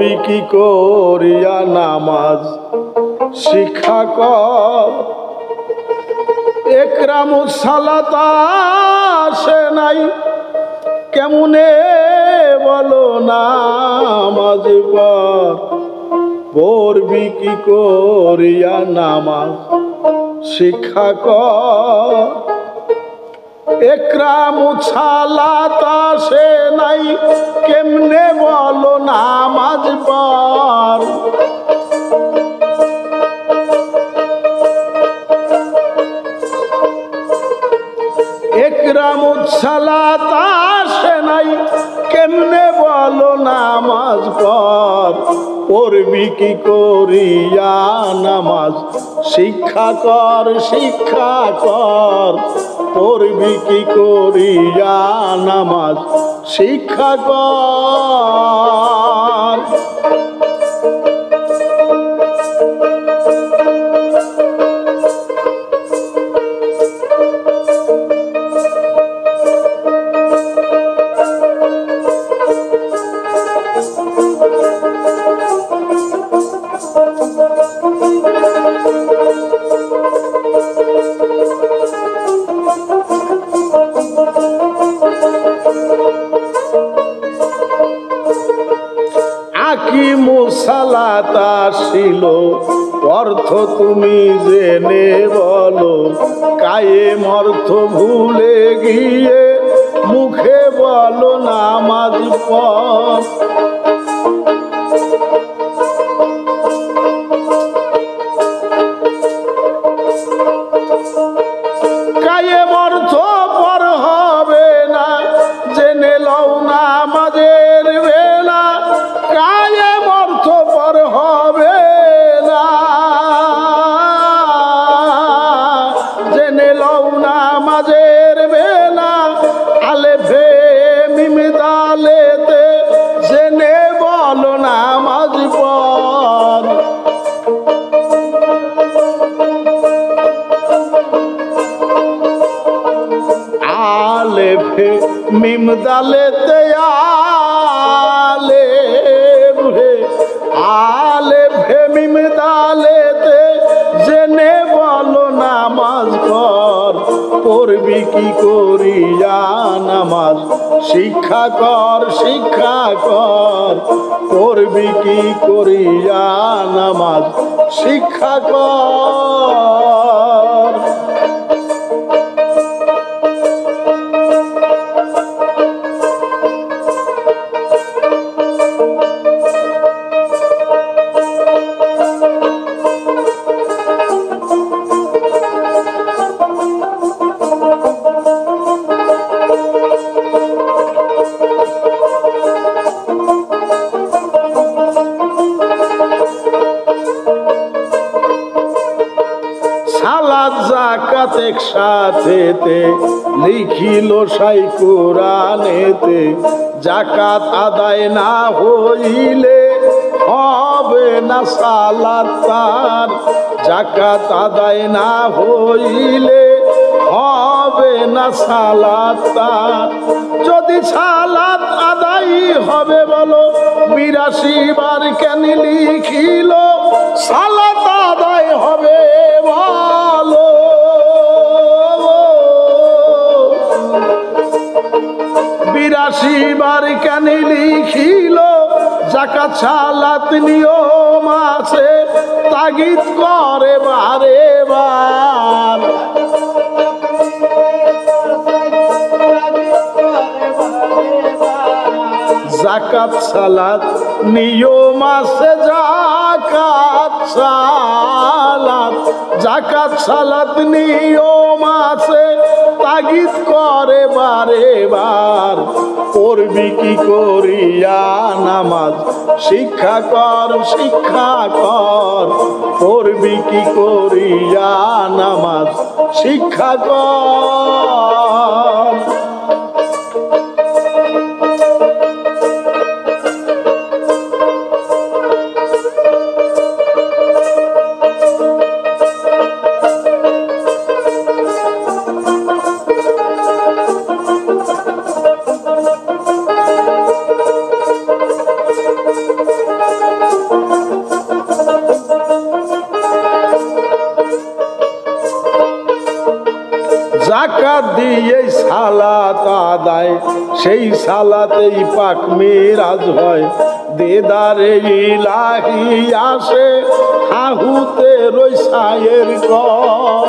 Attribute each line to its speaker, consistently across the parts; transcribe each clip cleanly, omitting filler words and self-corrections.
Speaker 1: পড়বি কি করিয়া নামাজ শিক্ষা কর। একরামুস সালাত আসে নাই কেমনে বলো নামাজ পড়। পড়বি কি করিয়া নামাজ শিক্ষা কর। একরামুস সালাত আসে নাই কেমনে বলো নামাজ পড়। একরামুস সালাত আসে নাই কেমনে বলো নামাজ পড়। পড়বি কি করিয়া নামাজ শিক্ষা কর শিক্ষা কর। পড়বি কি করিয়া নামাজ শিক্ষা কর। আকিমুস সালাত আসিল অর্থ তুমি জেনে বলো। কায়েম অর্থ ভুলে গিয়ে মুখে বলো নামাজ পড়। কায়েম অর্থ পর হবে না জেনে লও নামাজের বেলা। কায়েম অর্থ পর হবে না জেনে লও নামাজের বেলা। আলেফে মিম দালেতে জেনে বলো নামাজ পড়। আলেফে মিম দালেতে আলেফে মিম দালেতে জেনে বলো নামাজ পড়। পড়বি কি করিয়া নামাজ শিক্ষা কর শিক্ষা কর। পড়বি কি করিয়া নামাজ শিক্ষা কর। সালাত যাকাত একসাথেতে লিখিল সাই কোরআনেতে। যাকাত আদায় না হইলে হবে না সালাত তার। যাকাত আদায় না হইলে হবে না সালাত তার। যদি সালাত আদায় হবে বলো ৮২ বার কেন লিখিল সালাত আদায় হবে বলো। ৮২ বার কেন লিখিল। যাকাত সালাত নিয়ম আছে তাগিদ করে বারে বার। যাকাত সালাত নিয়ম আছে যাকাত সালাত নিয়ম আছে তাগিদ করে বারে বার। পড়বি কি করিয়া নামাজ শিক্ষা কর শিক্ষা কর। পড়বি কি করিয়া নামাজ শিক্ষা কর। জাকাত দিয়ে সালাত আদায় সেই সালাতেই পাক মিরাজ হয় দেদারে ইলাহি আসে হাহুতে রই সায়ের কর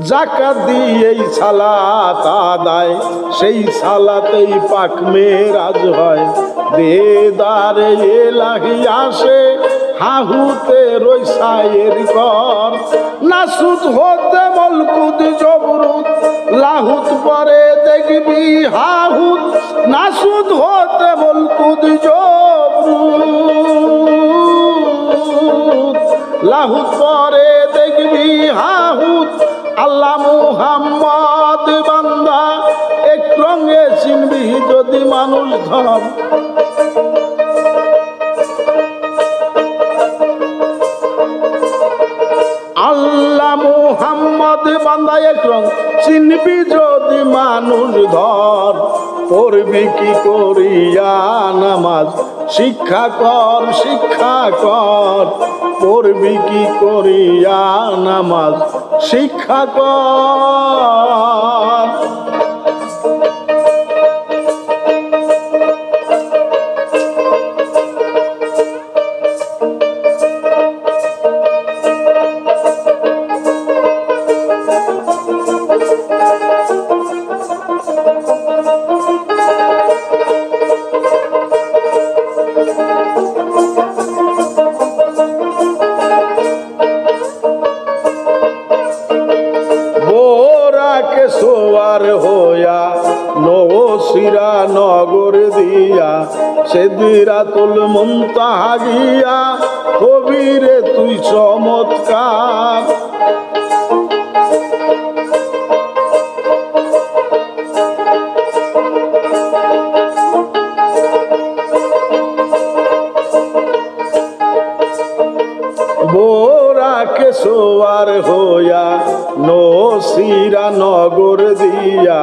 Speaker 1: জাকাত দিয়ে সালাত আদায় সেই সালাতেই পাক মিরাজ হয় দেদারে ইলাহি আসে হাহুতে রই সায়ের কর নাসুত হতে মলকুত জবরুত লাহুত পরে দেখবি হাহুত নাসুত হতে মলকুত জবরুত লাহুত পরে দেখবি হাহুত আল্লাহ মুহাম্মদ বান্দা এক রঙে চিনবি যদি মানুষ ধর আল্লাহ মুহাম্মদ বান্দা এক রং চিনবি যদি মানুষ ধর পড়বি কি করিয়া নামাজ শিক্ষা কর পড়বি কি করিয়া নামাজ শিক্ষা কর সোয়ার হইয়া নওশিরা নগর দিয়া সিদরাতুল মুনতাহা গিয়া কবিরে তুই চমৎকার বোরাকে সোয়ার হইয়া নওশিরা নগর দিয়া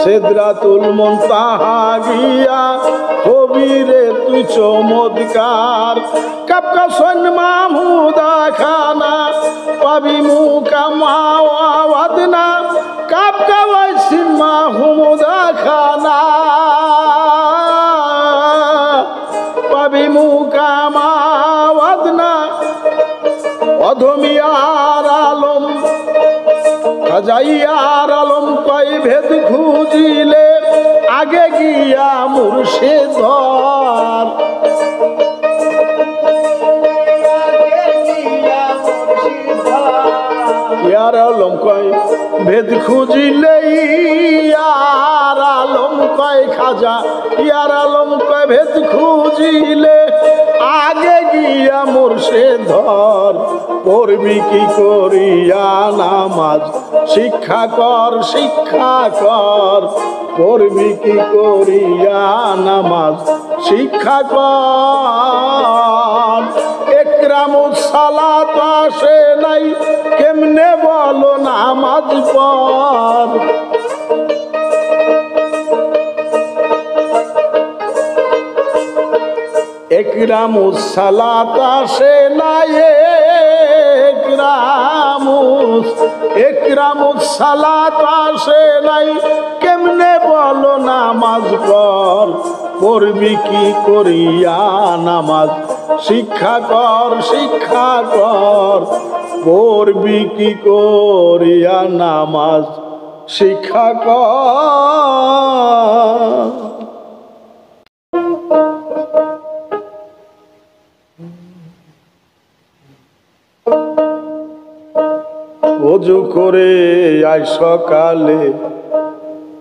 Speaker 1: সিদরাতুল মুনতাহা গিয়া কবিরে তুই চমৎকার কাপকা সন মাহমুদা খানা পাবি মুকামাওয়াদনা কাপকা ওয়াইসিন মাহমুদা খানা পাবি মুকামাওয়াদনা অধমিয়ার আলম খাজাইয়ার আলম কয় ভেদ খুঁজিলে আগে গিয়া মুর্শিদ ধর ইয়ার আলম কয় ভেদ খুঁজিলে ইয়ার আলম কয় খাজা ইয়ার আলম কয় ভেদ খুঁজিলে আগে গিয়া মুর্শিদ ধর পড়বি কি করিয়া নামাজ শিক্ষা কর পড়বি কি করিয়া নামাজ শিক্ষা কর একরামুস সালাত আসে নাই কেমনে বলো নামাজ পড় একরামুস সালাত আসে নাই একরামুস সালাত আসে নাই কেমনে বলো নামাজ পড় পড়বি কি করিয়া নামাজ শিক্ষা কর পড়বি কি করিয়া নামাজ শিক্ষা কর ওযু করে আয় সকালে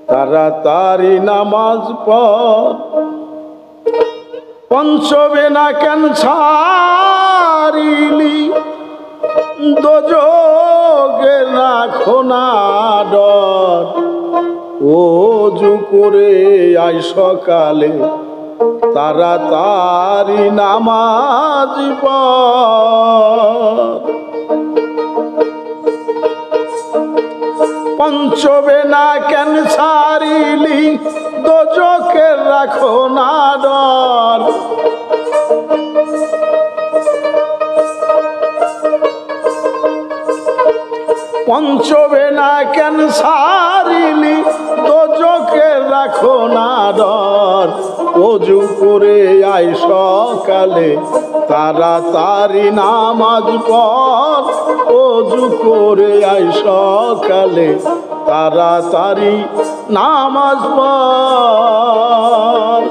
Speaker 1: তাড়াতাড়ি নামাজ পড় পঞ্চবেনা কেন ছাড়িলি দোজগে রাখো না ডর ওযু করে আয় সকালে তাড়াতাড়ি নামাজ পড় পঞ্চবেনা কেন ছাড়িলি দোজকে রাখো না ডর পঞ্চবেনা কেন সারিলি দোজকে রাখো না ডর ওযু করে আয় সকালে তাড়াতাড়ি নামাজ পড় ওযু করে আয় সকালে তাড়াতাড়ি নামাজ পড়।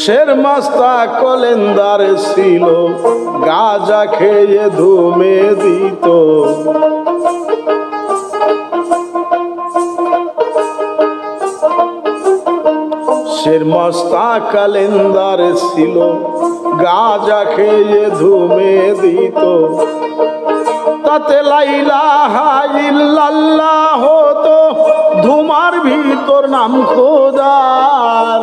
Speaker 1: শের মাস্তা কলেন্দার ছিল গাঁজা খেয়ে ধুমে দিত শের মাস্তা কলেন্দার ছিল গাঁজা খেয়ে ধুমে দিত তাতে লা ইলাহা ইল্লাল্লাহ হতো ধুমার ভিতর নাম খোদার।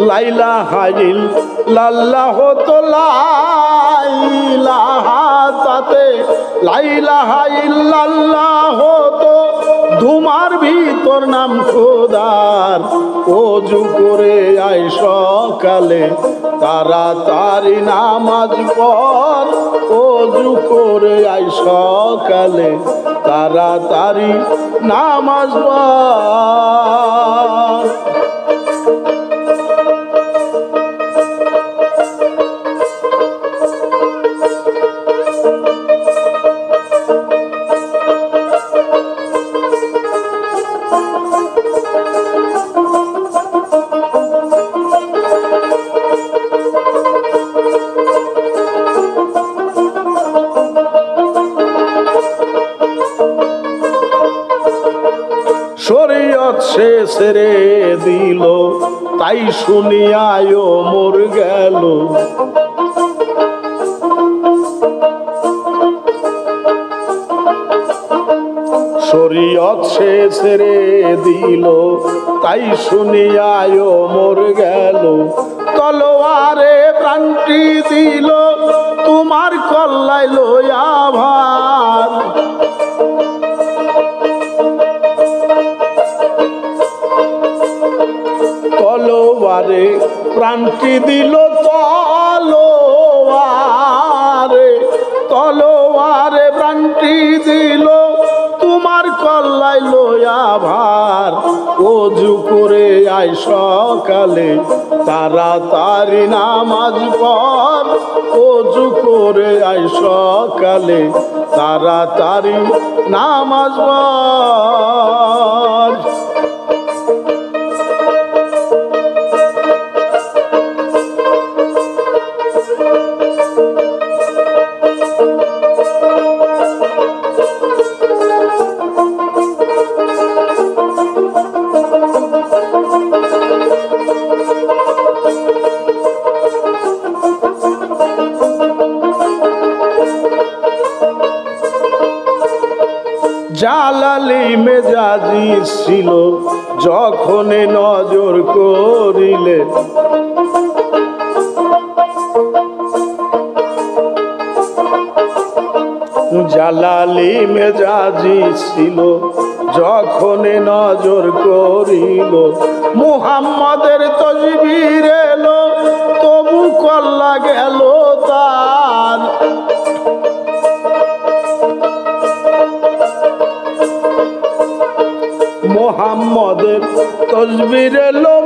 Speaker 1: লা ইলাহা ইল্লাল্লাহ হতো লা ইলাহা তাতে লা ইলাহা ইল্লাল্লাহ হতো ধুমার ভিতর নাম খোদার। ওযু করে আয় সকালে তাড়াতাড়ি নামাজ পড় ওযু করে আয় সকালে তাড়াতাড়ি নামাজ পড়। শরীয়ত সে ছেড়ে দিল তাই শুনিয়ায় মোর গেল শরীয়ত সে ছেড়ে দিল তাই শুনিয়ায় মোর গেল তলোয়ারে প্রাণটি দিল তোমার কল্লায় লইয়া ভার। তলোয়ারে প্রাণটি দিল তলোয়ারে তলোয়ারে প্রাণটি দিল তোমার কল্লায় লইয়া ভার। ওযু করে আয় সকালে তাড়াতাড়ি নামাজ পড় ওযু করে আয় সকালে তাড়াতাড়ি নামাজ পড়। জালালি মেজাজি ছিল যখন নজর করিলে জালালি মেজাজি ছিল যখন নজর করিল মুহাম্মদের তসবির এলো তবু কল্লা গেল তার। মোহাম্মদের তসবির এলো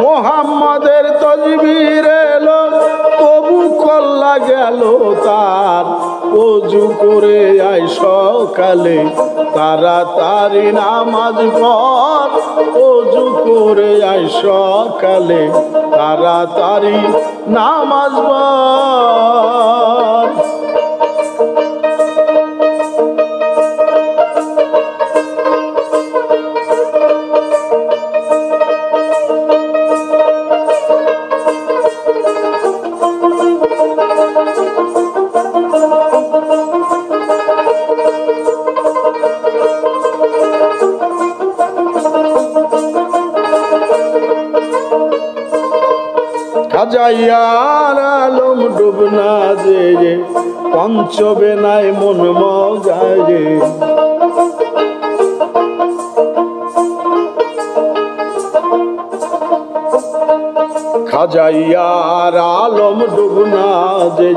Speaker 1: মোহাম্মদের তসবির এলো তবু কল্লা গেল তার। ওযু করে আয় সকালে তাড়াতাড়ি নামাজ পড় ওযু করে আয় সকালে তাড়াতাড়ি নামাজ পড়। খাজাইয়ার আলম ডুবনা যে পঞ্চবেনায় মন মজায়ে খাজাইয়ার আলম ডুবনা যে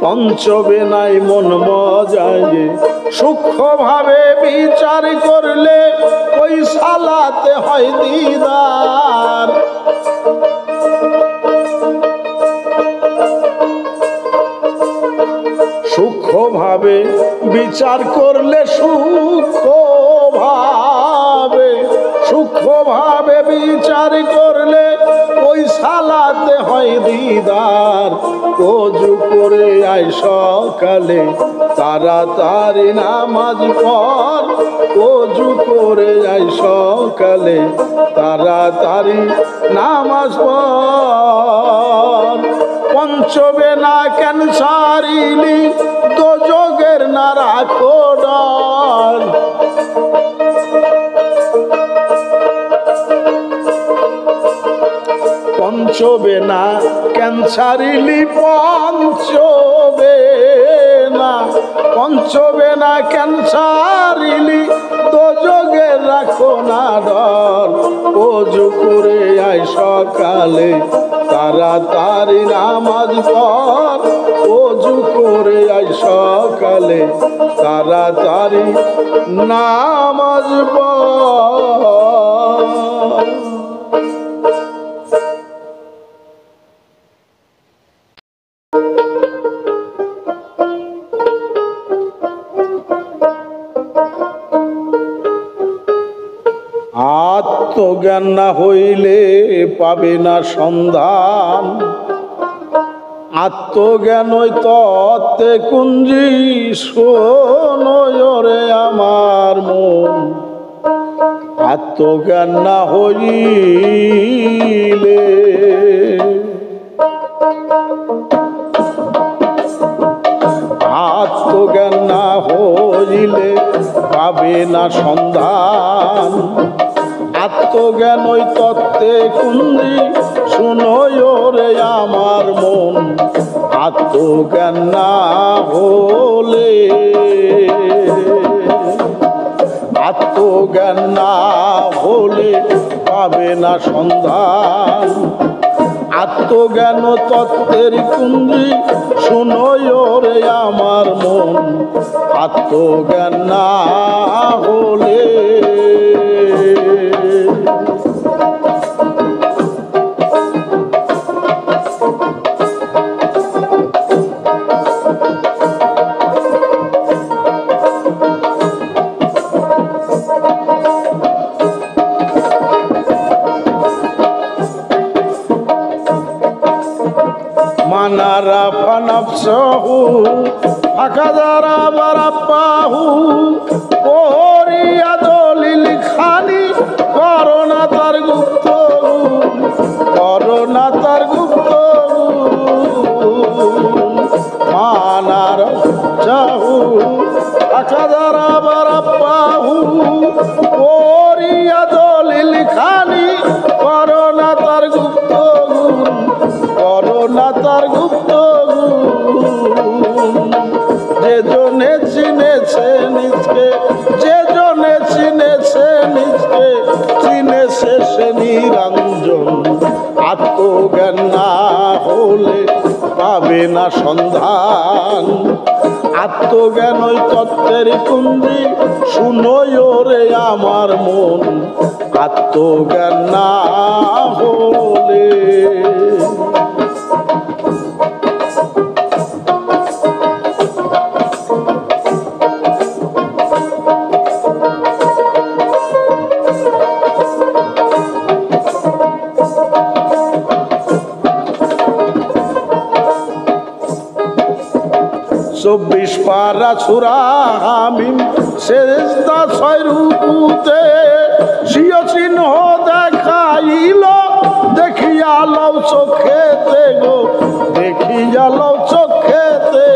Speaker 1: পঞ্চবেনায় মন মজায়ে সূক্ষ্ম ভাবে বিচার করলে ওই সালাতে হয় দিদার সূক্ষ্মভাবে বিচার করলে সূক্ষ্মভাবে বিচার করলে ওই সালাতে হয় দিদার ওযু করে আয় সকালে তাড়াতাড়ি নামাজ পড় ওযু করে আয় সকালে তাড়াতাড়ি নামাজ পড় পঞ্চবেনা কেন ছাড়িলি দোজখের না রাখো ডর পঞ্চবেনা কেন ছাড়িলি পঞ্চবেনা কেন ছাড়িলি দোজখের রাখো না ডর ওযু করে আয় সকালে তাড়াতাড়ি নামাজ পড় ওযু করে আয় সকালে তাড়াতাড়ি নামাজ পড় আত্মজ্ঞান না হইলে পাবে না সন্ধান আত্মজ্ঞান ওই তত্ত্বে কুঞ্জি শোনো রে আমার মন আত্মজ্ঞান না হইলে আত্মজ্ঞান না হইলে পাবে না সন্ধান আত্মজ্ঞান ওই তত্ত্বে কুঞ্জি শুনো রে আমার মন আত্মজ্ঞান না হলে আত্মজ্ঞান না হলে পাবে না সন্ধান আত্মজ্ঞান তত্ত্বের কুঞ্জি শুনো রে আমার মন আত্মজ্ঞান না হলে মানারা ফানাফসাহু আকাদারা বারাপাহু ওরিয়া দলিল খানি করোনা তার গুপ্ত মানারা চাহু আকাদারা বারাপাহু ওরিয়া দলিল খানি করোনা তার গুপ্ত করোনা তার গুপ্ত যে জনে চিনেছে নিজকে যে জনে চিনেছে নিজকে চিনেছে সে নিরঞ্জন আত্মজ্ঞান না হলে পাবে না সন্ধান আত্মজ্ঞান ওই তত্ত্বের কুঞ্জি শুনো রে আমার মন আত্মজ্ঞান না হলে চব্বিশ পারা সূরা হামিম সেজদা 6 রুকুতে স্বীয় চিহ্ন দেখাইল দেখিয়া লও চোখেতে গো দেখিয়া লও চোখেতে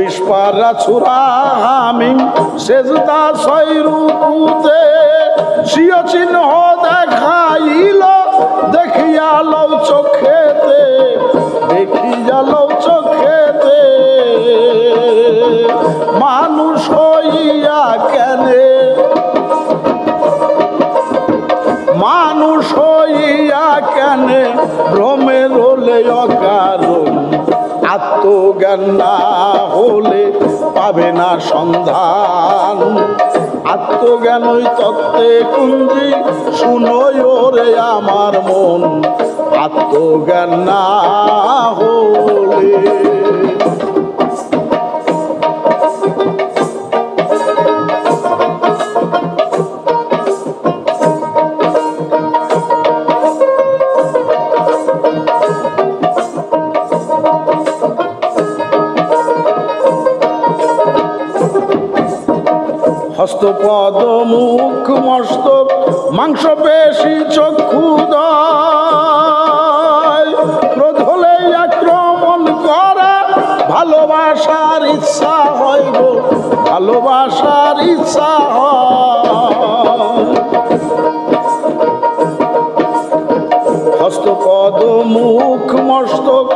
Speaker 1: বিস্পারা ছুরা হামিম সেজদা সৈরুকুতে সিয় চিহ্ন দেখাইল দেখিয়া লও চোখেতে দেখিয়া লও চোখেতে মানুষ হইয়া কেনে মানুষ হইয়া কেনে ভ্রমে রোলে অকারণ আত্মজ্ঞান না হলে পাবে না সন্ধান আত্মজ্ঞান ওই তত্ত্বে কুঞ্জি শুনোই ওরে আমার মন আত্মজ্ঞান না হলে হস্তপদ মুখ মস্তক মাংস পেশি চক্ষুদয় ক্রোধ হলে আক্রমণ করা ভালোবাসার ইচ্ছা হয় গো ভালোবাসার ইচ্ছা হয় হস্তপদ মুখ মস্তক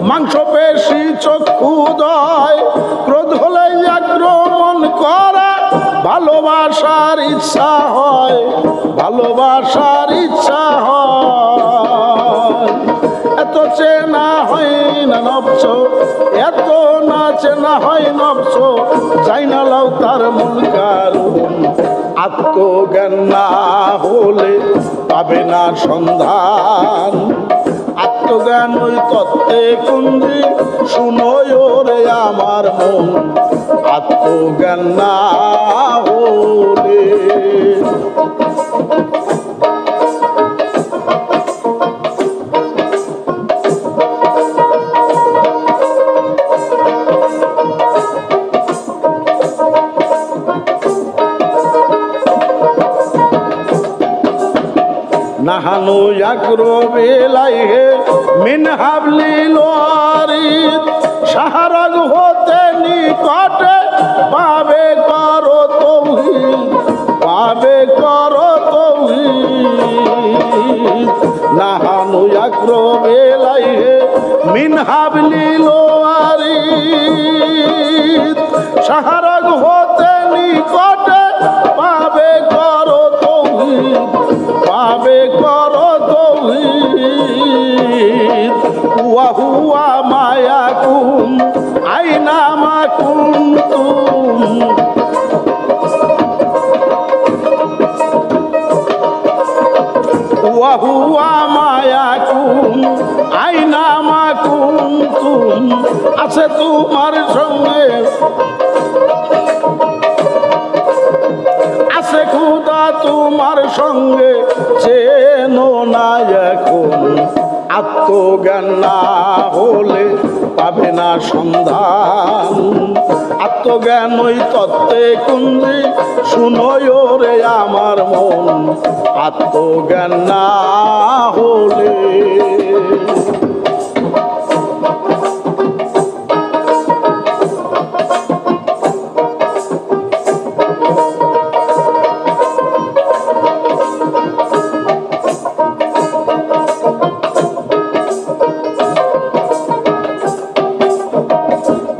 Speaker 1: মাংস পেশি চক্ষুদয় ক্রোধ হলে আক্রমণ করা ভালোবাসার ইচ্ছা হয় ভালোবাসার ইচ্ছা হয় এত চেনা হয় না নবস এত না চেনা হয় নবস যাই না লাও তার মূল কারণ আত্মজ্ঞান না হলে পাবে না সন্ধান আত্মজ্ঞান ওই তত্ত্বে কুঞ্জি শুনোই ওরে আমার মন আত্মজ্ঞান না হলে নাহানু আক্রবে লাইহে মিন হাবলি লোয়ারিদ সাহারাগ হতে নিকটে পাবে করো তৌহিদ পাবে করো তৌহিদ নাহানু আক্রবে লাইহে মিন হাবলি লোয়ারিদ সাহারাগ হতে নিকটে পাবে করো তৌহিদ পাবে করো তৌহিদ ওয়া হুয়া মায়াকুম আইনা মা কুনতুম ওয়া হুয়া মায়াকুম আইনা মা কুনতুম আছে তোমার সঙ্গে আছে খুদা তোমার সঙ্গে চেনো না এখন আত্মজ্ঞান না হলে পাবে না সন্ধান আত্মজ্ঞান ওই তত্ত্বে কুঞ্জি শুনোই ওরে আমার মন আত্মজ্ঞান না হলে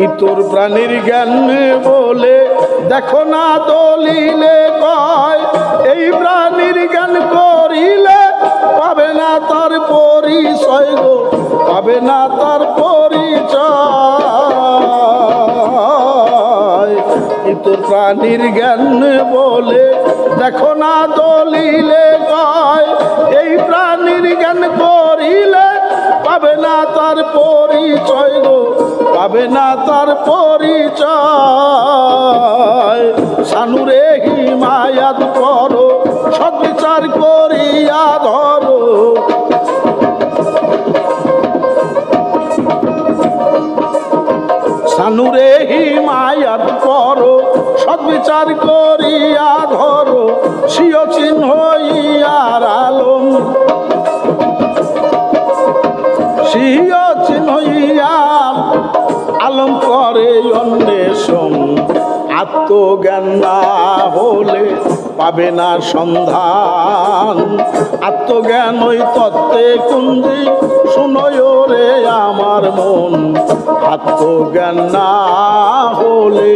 Speaker 1: ইতর প্রাণীর জ্ঞান বলে দেখো না দলিলে কয় এই প্রাণীর জ্ঞান করিলে পাবে না তার পরিচয় গো পাবে না তার পরিচয় ইতর প্রাণীর জ্ঞান বলে দেখো না দলিলে কয় এই প্রাণীর জ্ঞান করিলে পাবে না তার পরিচয় গো পাবে না তার পরিচয় সানুরে হিমায়াত করো সৎবিচার করিয়া ধরো সানুরে হিমায়াত করো সৎবিচার করিয়া ধরো সিও চিহ্ন হইয়ার আলম সিও চিহ্ন হইয়া আলম করে অন্যে আত্মজ্ঞান না হলে পাবে না সন্ধান। আত্মজ্ঞান ওই তত্ত্বে কুঞ্জি শুনোয় রে আমার মন, আত্মজ্ঞান না হলে।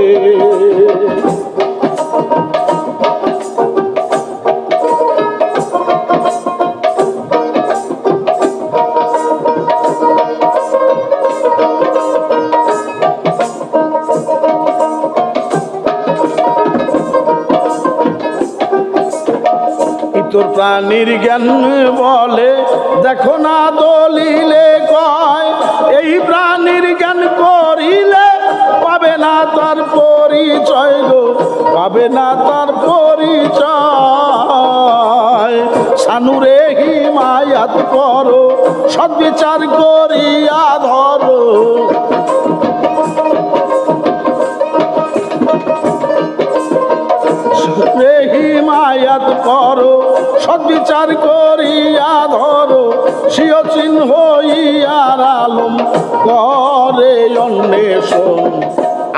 Speaker 1: তোর প্রাণীর জ্ঞান বলে দেখো না দলিলে কয়, এই প্রাণীর জ্ঞান করিলে পাবে না তার পরিচয় গো, পাবে না তার পরিচয়। সানুরে হিমায়াত করো, সদ্বিচার করিয়া ধরো, হিমায়াত করো, সদ্বিচার করিয়া ধরো। স্বীয় চিহ্ন হইয়ার আলম করে অন্বেষণ,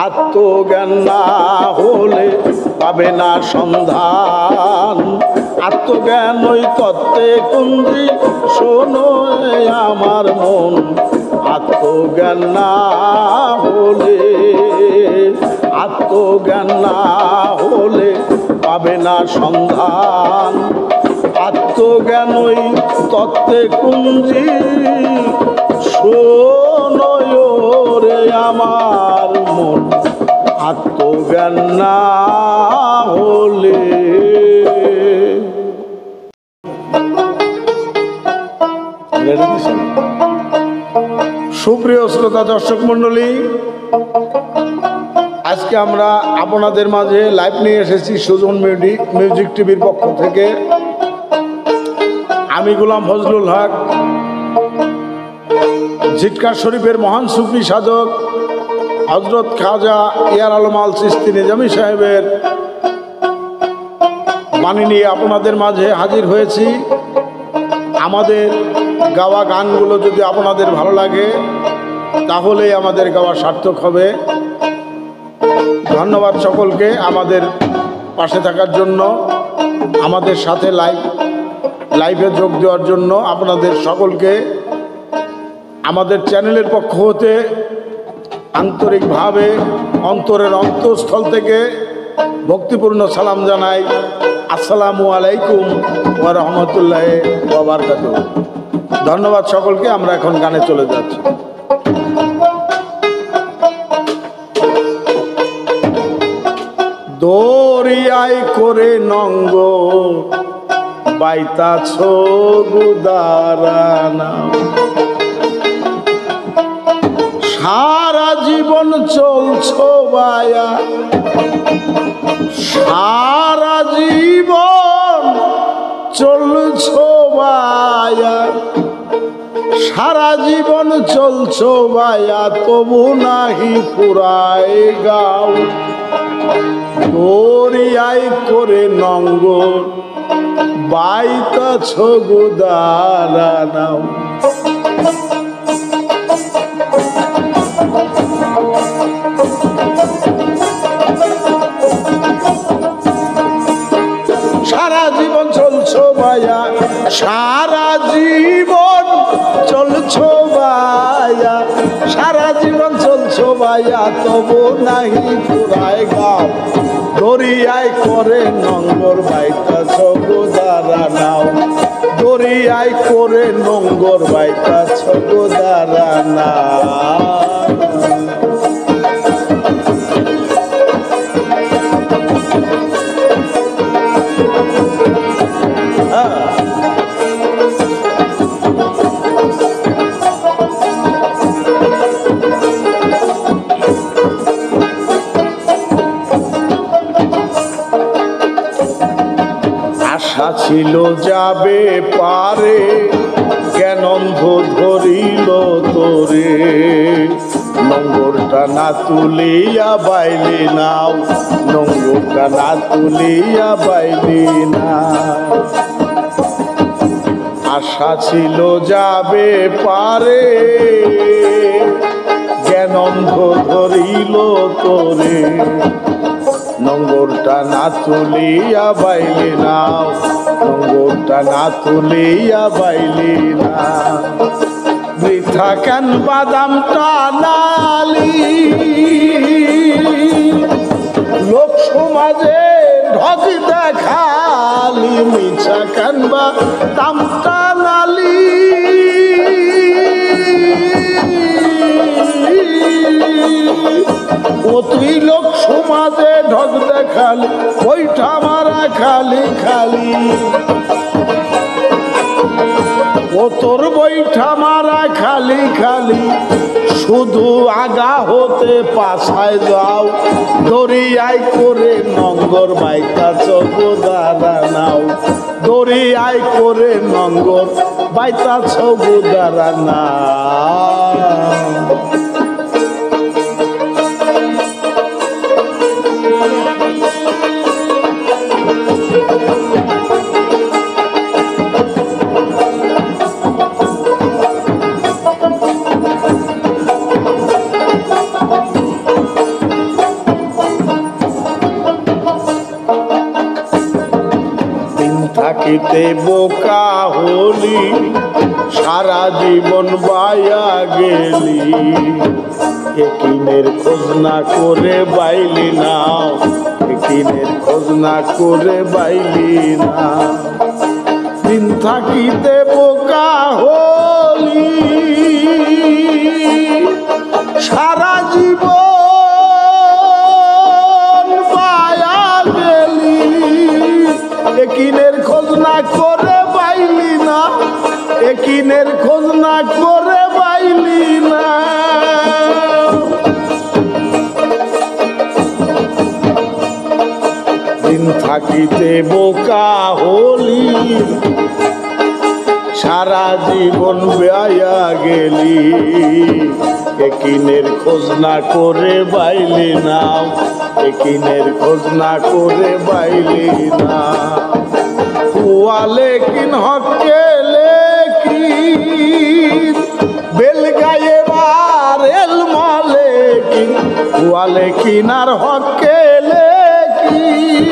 Speaker 1: আত্মজ্ঞান না হলে পাবে না সন্ধান। আত্মজ্ঞান ওই তত্ত্বে কুঞ্জি শোনো আমার মন, আত্মজ্ঞান না হলে, আত্মজ্ঞান না হলে পাবে না সন্ধান। আত্মজ্ঞান ওই তত্ত্বে কুঞ্জি শোনোয় রে আমার মন, আত্মজ্ঞান না হলে। সুপ্রিয় শ্রোতা দর্শক মণ্ডলী, আজকে আমরা আপনাদের মাঝে লাইভ নিয়ে এসেছি সুজন মিউজিক টিভির পক্ষ থেকে। আমি গোলাম ফজলুল হক, ঝিটকা শরীফের মহান সুফি সাধক হযরত খাজা ইয়ার আলম আল চিশতি নিজামী সাহেবের বাণী নিয়ে আপনাদের মাঝে হাজির হয়েছি। আমাদের গাওয়া গানগুলো যদি আপনাদের ভালো লাগে তাহলেই আমাদের গাওয়া সার্থক হবে। ধন্যবাদ সকলকে আমাদের পাশে থাকার জন্য, আমাদের সাথে লাইভে যোগ দেওয়ার জন্য। আপনাদের সকলকে আমাদের চ্যানেলের পক্ষ হতে আন্তরিকভাবে অন্তরের অন্তঃস্থল থেকে ভক্তিপূর্ণ সালাম জানাই। আসসালামু আলাইকুম ওয়া রাহমাতুল্লাহি ওয়া বারাকাতুহু। ধন্যবাদ সকলকে। আমরা এখন গানে চলে যাচ্ছি। দরিয়ায় করে নঙ্গ বাইতাছ গুদারানা, সারা জীবন চলছো বায়া, সারা জীবন চলছো বায়া, সারা জীবন চলছো বায়া, তবু নাহি ফুরায় গাও। দরিয়ায় করে নঙ্গর বাইতাছ গুদারানা, সারা জীবন চলছো বায়া, সারা জীবন চলছো বায়া, সারা জীবন চলছো বায়া, তবু নাহি ফুরায় গাও। দরিয়ায় করে নঙ্গর বাইতাছ গুদারানা, দরিয়ায় করে নঙ্গর বাইতাছ গুদারানা। আশা ছিল যাবে পারে, জ্ঞানন্ধ ধরিল তোরে, নোংরটা না তুলিয়া বাইলি নাও, নোংরটা না তুলিয়া বাইলি না। আশা ছিল যাবে পারে, জ্ঞানন্ধ ধরিল তোরে, না তুলিয়া বাইলি নাও, নোংরটা না তুলিয়া বাইলি না। বৃথা কেন বাদামটা নালি, লোক সমাজে ঢক দেখালি, মিছা কেন বাদামটা নালি। ও তুই লোক সমাজে ঢক দেখালি, বৈঠা মারা খালি খালি। ও তোর বৈঠা মারা খালি খালি, শুধু আগা হতে পাছায় যাও, দরিয়ায় করে নঙ্গর বাইতাছ গোদারা নাও, দরিয়ায় করে নঙ্গর বাইতাছ গোদারা নাও। থাকিতে বোকা হলি, সারা জীবন বায়া গেলি, একিনের খোঁজ না করে বাইলি নাও, একিনের খোঁজ না করে বাইলি না। দিন থাকিতে বোকা হলি, সারা জীবন বায়া গেলি, একিনের খোঁজ না করে বাইলি না, একিনের খোঁজ না করে বাইলি না। দিন থাকিতে বোকা হলি, সারা জীবন বেয়া গেলি, একিনের খোঁজ না করে বাইলি না, একিনের খোঁজ না করে বাইলি না। হুয়া লেকিন হকে লেকিন, বেল গায়ে বার এল মালেকিন, হুয়া লেকিন আর হকে লেকিন,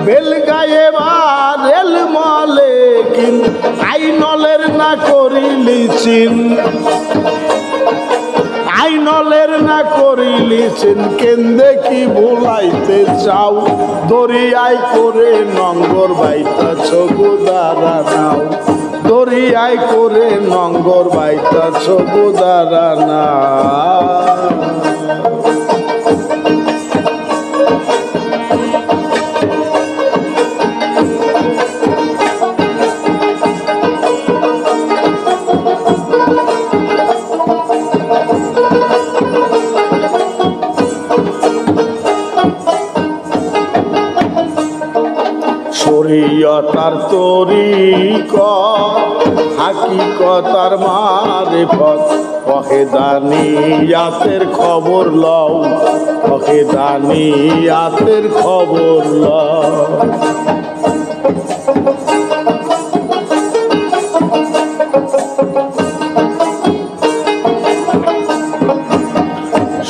Speaker 1: বেল গায়ে বার এল মালেকিন, আইনলের না করিলি চিন, আইনলের না করিলি চিন, কেন্দে কি ভুলাইতে চাও, দরিয়ায় করে নঙ্গর বাইতাছ গোদারা নাও, দরিয়ায় করে নঙ্গর বাইতাছ গোদারা নাও। শরীয়তার তরিকত, হাকিকতার মারিফত, কহে দানিয়াতের খবর লও, কহে দানিয়াতের খবর লও।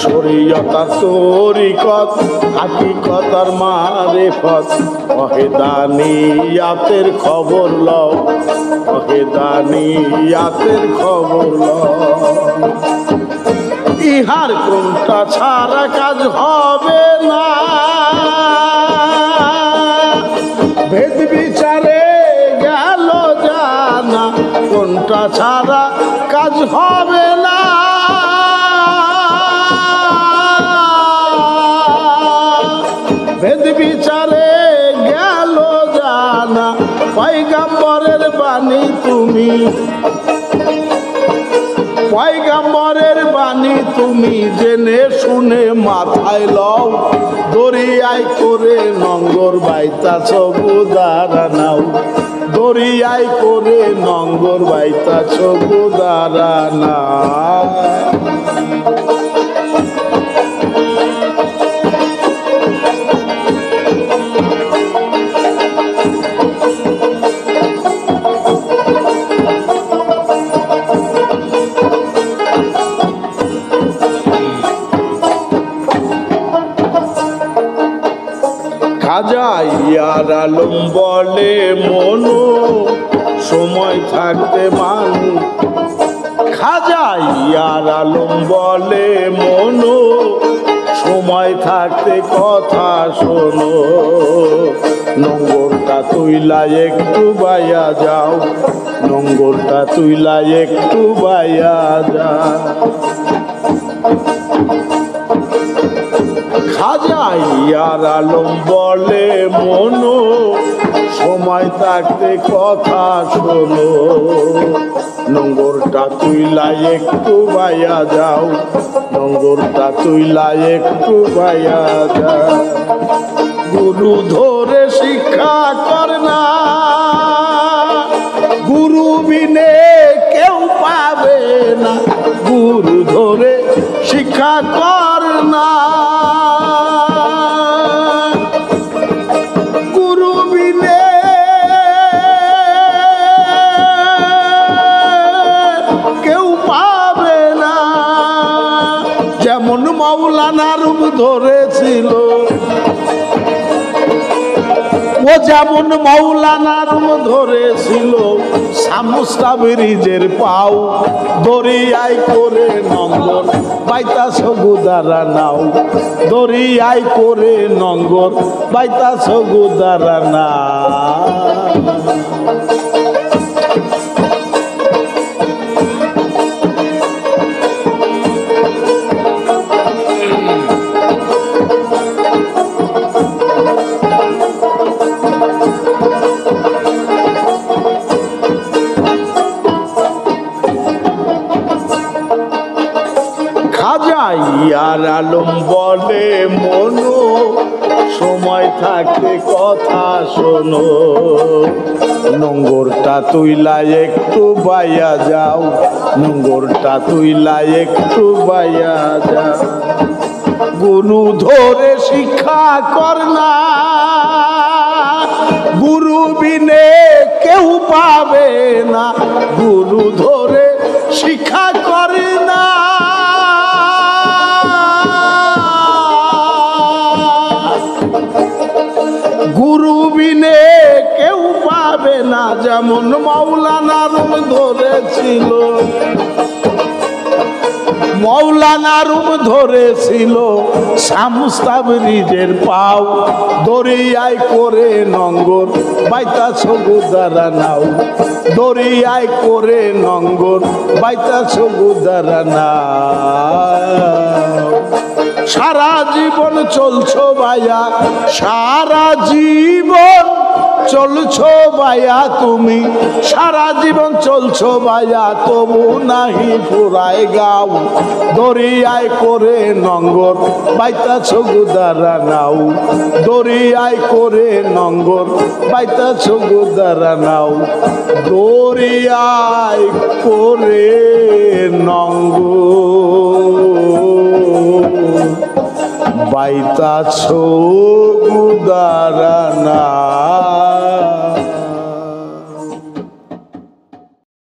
Speaker 1: শরীয়তার তরিকত, হাকিকতার মারিফত, কহে দানিয়াতের খবর লও, কহে দানিয়াতের খবর লও। ইহার কোনটা ছাড়া কাজ হবে না, ভেদ বিচারে গেল জানা, কোনটা ছাড়া কাজ হবে না। ভেদ বিচারে গেল জানা, পয়গম্বরের বাণী তুমি, পয়গম্বরের বাণী তুমি জেনে শুনে মাথায় লও, দরিয়ায় করে নঙ্গর বাইতাছ গোদারা নাও, দরিয়ায় করে নঙ্গর বাইতাছ গোদারা নাও। খাজা ইয়ার আলম বলে মনু সময় থাকতে মানু খাজা ইয়ার আলম বলে মনু সময় থাকতে কথা শোনো নোংরটা তুইলা একটু বাইয়া যাও নোংরটা তুইলা একটু বাইয়া যাও খাজা ইয়ার আলম বলে মনু সময় থাকতে কথা শোনো নোংরটা তুইলা একটু বাইয়া যাও নোংরটা তুইলা একটু বাইয়া যাও গুরু ধরে শিক্ষা কর না গুরু বিনে কেউ পাবে না গুরু ধরে শিক্ষা কর না গুরু বিনে কেউ পাবে না যেমন মৌলানা রূপ ধরেছিল ও যেমন মৌলানা রূপ ধরেছিল সামুস্তাবরিজের পাও দরিয়ায় করে নঙ্গর বাইতাস গুদারা নাও দরিয়ায় করে নঙ্গর বাইতাস গুদারা না খাজা ইয়ার আলম বলে মনু সময় থাকতে কথা শোনো নোংরটা তুইলা একটু বাইয়া যাও নোংরটা তুইলা একটু বাইয়া যাও গুরু ধরে শিক্ষা কর না গুরু বিনে কেউ পাবে না গুরু ধরে শিক্ষা করে না গুরু বিনে কেউ পাবে না যেমন মৌলানা রূপ ধরেছিল মৌলানা রূপ ধরেছিল সামুস্তাবরিজের পাও দরিয়ায় করে নঙ্গর বাইতাছ গুদারা নাও দরিয়ায় করে নঙ্গর বাইতাছ গুদারা নাও সারা জীবন চলছো ভাইয়া সারা জীবন চলছো ভাইয়া তুমি সারা জীবন চলছো ভাইয়া তবু নাহি ফুরায় গাও দরিয়ায় করে নঙ্গর বাইতাছ গুদারা নাও দরিয়ায় করে নঙ্গর বাইতাছ গুদারা নাও দরিয়ায় করে নঙ্গর বাইতাছ গুদারা নাও